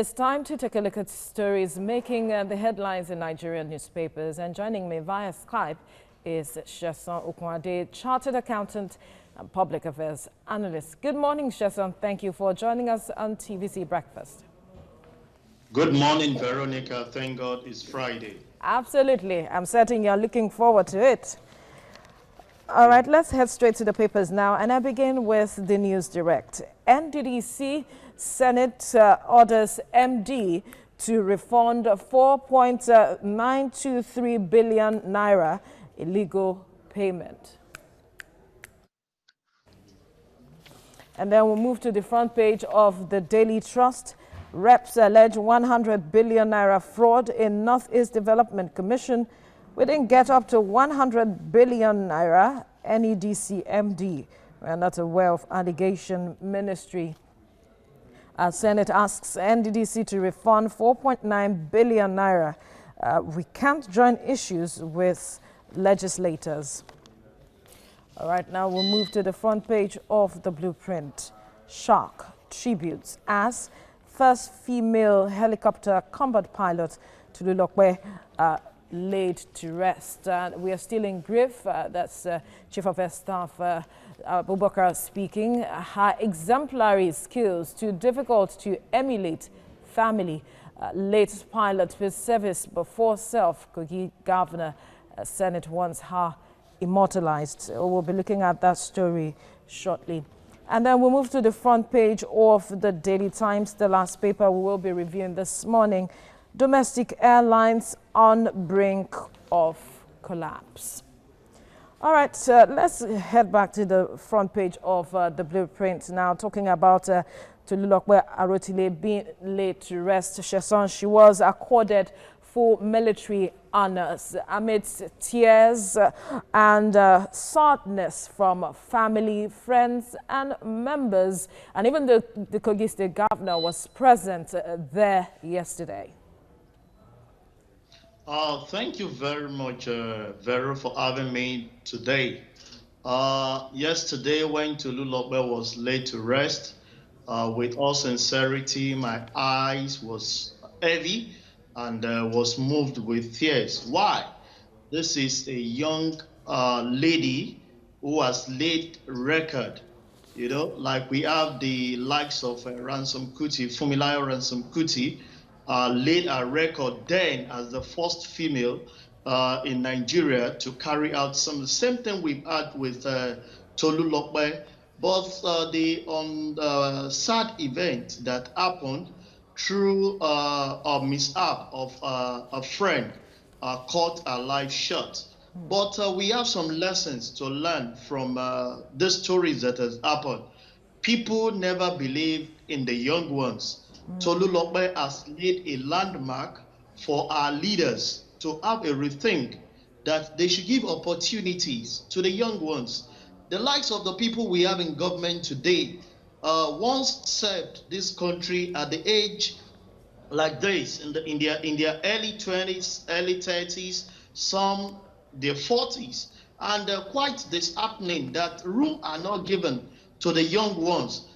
It's time to take a look at stories making the headlines in Nigerian newspapers. And joining me via Skype is Sheson Okunade, Chartered Accountant and Public Affairs Analyst. Good morning, Sheson. Thank you for joining us on TVC Breakfast. Good morning, Veronica. Thank God it's Friday. Absolutely. I'm certain you're looking forward to it. All right, let's head straight to the papers now. And I begin with the News Direct. NDDC Senate orders MD to refund 4.923 billion naira illegal payment. And then we'll move to the front page of the Daily Trust. Reps allege 100 billion naira fraud in Northeast Development Commission. We didn't get up to 100 billion naira. NEDC MD. We're not aware of allegation. Ministry. Senate asks NDDC to refund 4.9 billion naira. We can't join issues with legislators. All right, now we'll move to the front page of the Blueprint. Shock tributes as first female helicopter combat pilot Tolulope laid to rest. We are still in grief. That's Chief of Air Staff Abubakar speaking. Her exemplary skills too difficult to emulate. Family late pilot with service before self. Kogi Governor Senate wants her immortalized. We'll be looking at that story shortly. And then we'll move to the front page of the Daily Times, the last paper we will be reviewing this morning. Domestic airlines on brink of collapse. All right, let's head back to the front page of the Blueprint now, talking about Tolulope Arotile being laid to rest. Sheson, she was accorded full military honors amidst tears and sadness from family, friends, and members. And even the Kogi State Governor was present there yesterday. Thank you very much, Vero, for having me today. Yesterday, when Tolulope was laid to rest, with all sincerity, my eyes was heavy and was moved with tears. Why? This is a young lady who has laid record. You know, like we have the likes of Ransom Kuti, Fumilayo Ransom Kuti, laid a record then as the first female in Nigeria to carry out the same thing we've had with Tolulope, but the sad event that happened through a mishap of a friend caught her life short. But we have some lessons to learn from the stories that has happened. People never believe in the young ones. Tolulope has laid a landmark for our leaders to have a rethink that they should give opportunities to the young ones. The likes of the people we have in government today once served this country at the age like this, in their early 20s, early 30s, some their 40s, and quite disheartening that room are not given to the young ones.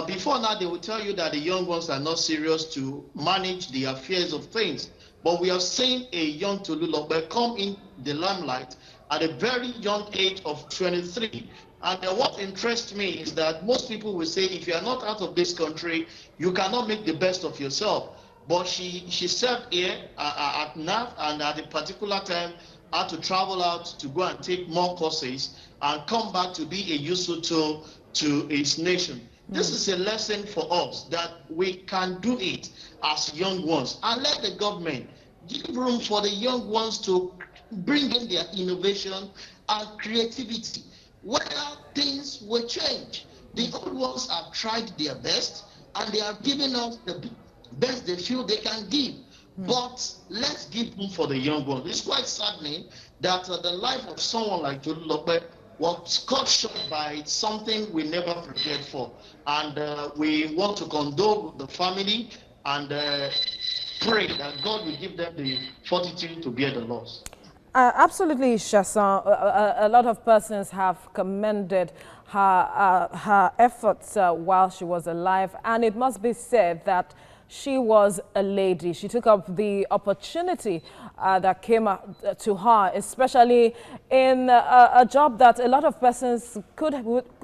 Before now, they will tell you that the young ones are not serious to manage the affairs of things. But we have seen a young Tolulope come in the limelight at a very young age of 23. And what interests me is that most people will say, if you are not out of this country, you cannot make the best of yourself. But she served here at NAF, and at a particular time had to travel out to go and take more courses and come back to be a useful tool to its nation. This is a lesson for us that we can do it as young ones, and let the government give room for the young ones to bring in their innovation and creativity. Where things will change. The old ones have tried their best and they are giving us the best they feel they can give. But let's give room for the young ones. It's quite saddening that the life of someone like Tolulope was cut short by something we never prepared for. And we want to condole the family and pray that God will give them the fortitude to bear the loss. Absolutely, Sheson. A lot of persons have commended her efforts while she was alive, and it must be said that she was a lady. She took up the opportunity that came to her, especially in a job that a lot of persons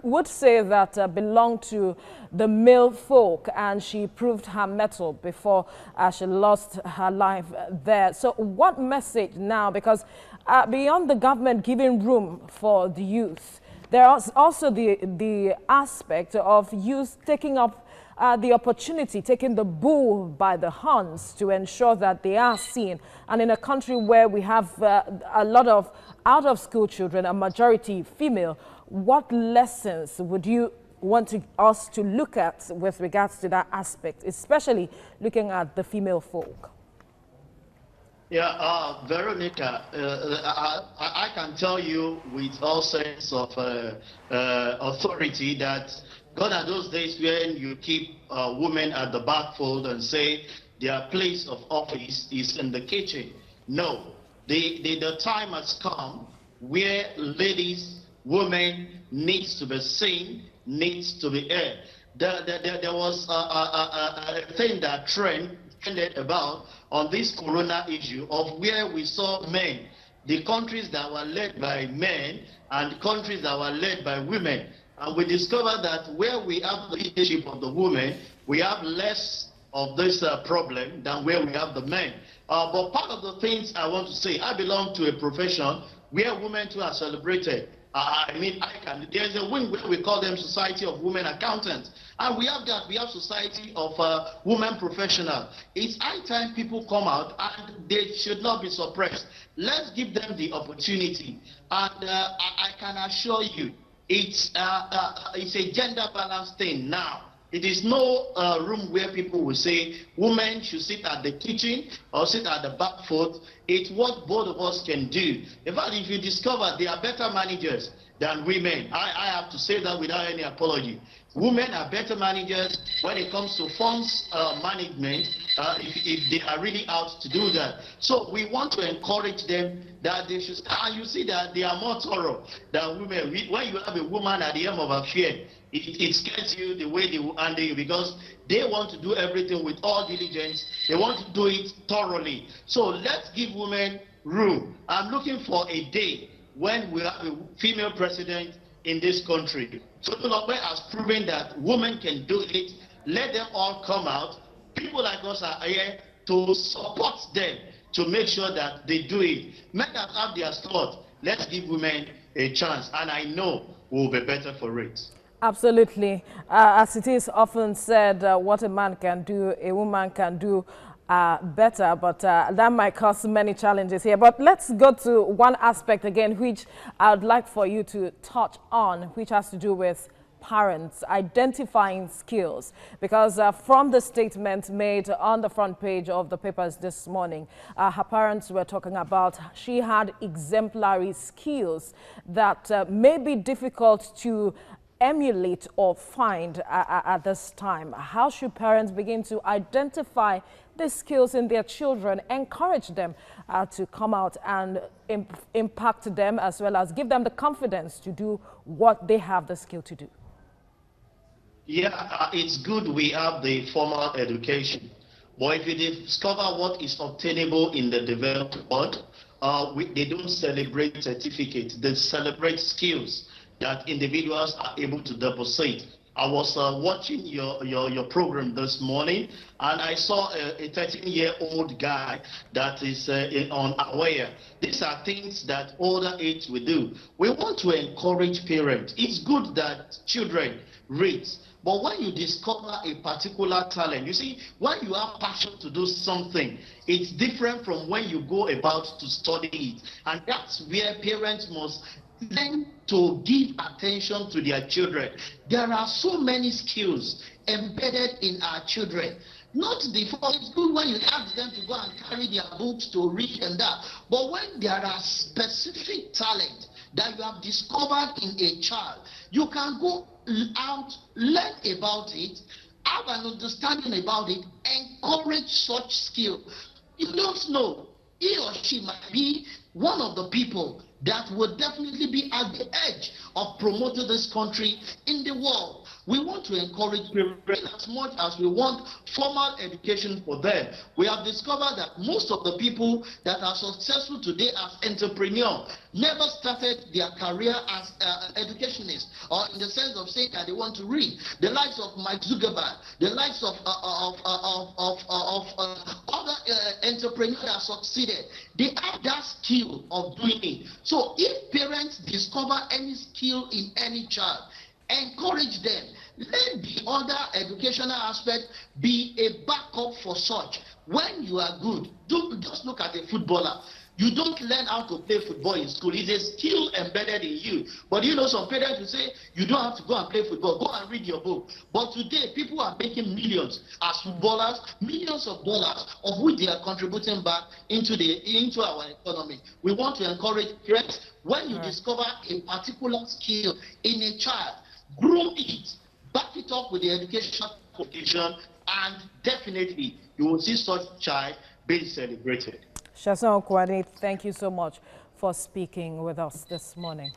would say that belonged to the male folk, and she proved her mettle before she lost her life there. So what message now? Because beyond the government giving room for the youth, there is also the aspect of youth taking up the opportunity, taking the bull by the horns to ensure that they are seen. And in a country where we have a lot of out-of-school children, a majority female, what lessons would you want us to look at with regards to that aspect, especially looking at the female folk? Yeah, Veronica, I can tell you with all sense of authority that gone are those days when you keep women at the back fold and say their place of office is in the kitchen. No, the time has come where ladies, women needs to be seen, needs to be heard. There was a thing that trended about on this corona issue of where we saw men, the countries that were led by men and countries that were led by women. And we discovered that where we have the leadership of the women, we have less of this problem than where we have the men. But part of the things I want to say, I belong to a profession where women too are celebrated. There's a wing where we call them Society of Women Accountants. And we have that, we have Society of Women Professionals. It's high time people come out, and they should not be suppressed. Let's give them the opportunity. And I can assure you, it's a gender balance thing now. It is no room where people will say women should sit at the kitchen or sit at the back foot. It's what both of us can do. In fact, if you discover they are better managers than women, I have to say that without any apology. Women are better managers when it comes to funds management, if they are really out to do that. So we want to encourage them that they should, and you see that they are more thorough than women. When you have a woman at the end of a affair, it scares you the way they will handle you, because they want to do everything with all diligence. They want to do it thoroughly. So let's give women room. I'm looking for a day when we have a female president in this country. Tolulope has proven that women can do it. Let them all come out. People like us are here to support them, to make sure that they do it. Men that have their thought, let's give women a chance, and I know we'll be better for it. Absolutely. As it is often said, what a man can do, a woman can do better, but that might cause many challenges here. But let's go to one aspect again, which I would like for you to touch on, which has to do with parents identifying skills, because from the statement made on the front page of the papers this morning, her parents were talking about she had exemplary skills that may be difficult to emulate or find at this time. How should parents begin to identify the skills in their children, encourage them to come out and impact them, as well as give them the confidence to do what they have the skill to do? Yeah, it's good we have the formal education, but if you discover what is obtainable in the developed world, they don't celebrate certificates, they celebrate skills that individuals are able to deposit. I was watching your program this morning, and I saw a 13-year-old guy that is unaware. These are things that older age will do. We want to encourage parents. It's good that children read, but when you discover a particular talent, you see, when you have passion to do something, it's different from when you go about to study it. And that's where parents must learn to give attention to their children. There are so many skills embedded in our children. Not before, it's good when you ask them to go and carry their books to read and that. But when there are specific talent that you have discovered in a child, you can go out, learn about it, have an understanding about it, encourage such skill. You don't know. he or she might be one of the people that would definitely be at the edge of promoting this country in the world. We want to encourage parents as much as we want formal education for them. We have discovered that most of the people that are successful today as entrepreneurs never started their career as educationists, or in the sense of saying that they want to read. The likes of Mike Zuckerberg, the likes of other entrepreneurs that succeeded, they have that skill of doing it. So if parents discover any skill in any child, encourage them. Let the other educational aspect be a backup for such. When you are good, don't just look at a footballer. You don't learn how to play football in school. It's a skill embedded in you. But you know, some parents will say, you don't have to go and play football. Go and read your book. But today, people are making millions as footballers, millions of dollars, of which they are contributing back into our economy. We want to encourage parents, when you discover a particular skill in a child, groom it, back it up with the educational qualification, and definitely you will see such child being celebrated. Shason Kwani, thank you so much for speaking with us this morning.